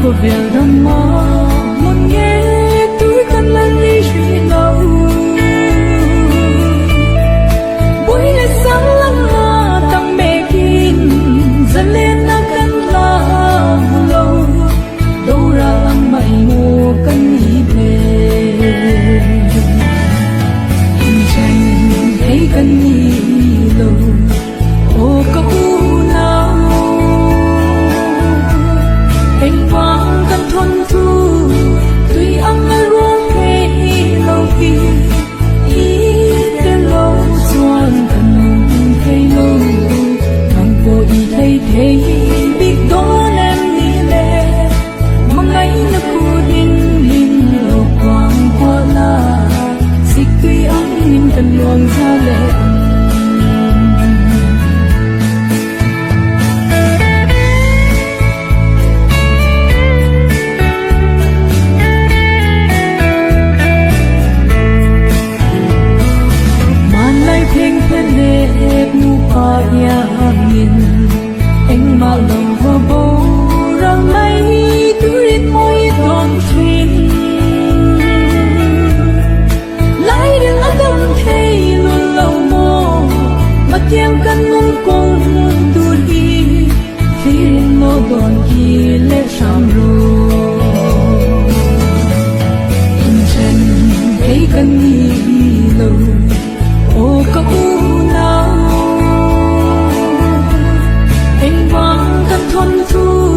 có vẻ đâm mơ một nghe tôi cần lần đi suy lâu buổi lễ sáng lắng nga tăng mẹ kín dần lên na cần la lâu đâu ra lăng mày mùa cần đi về hình tranh thấy cần đi lâu ô có nào anh vang cần thuần thu tuy âm là ruộng kê lâu khi ý đến lâu xuân cần thấy lâu thằng cô ý thấy biết đón em đi lệ mà ngay nó cô đinh linh lâu quang qua là dịch tuy âm nhưng cần luồng ra lệ ya nhìn anh mà lòng hoa bầu rằng mấy tuyết môi đón xin lại đừng ở tâm thấy luôn lâu mơ mà tiếng căn ngông cùng tu đi khi nó đón kia lệ sam rồi in chân thấy căn đi lâu ô có nào thuần thu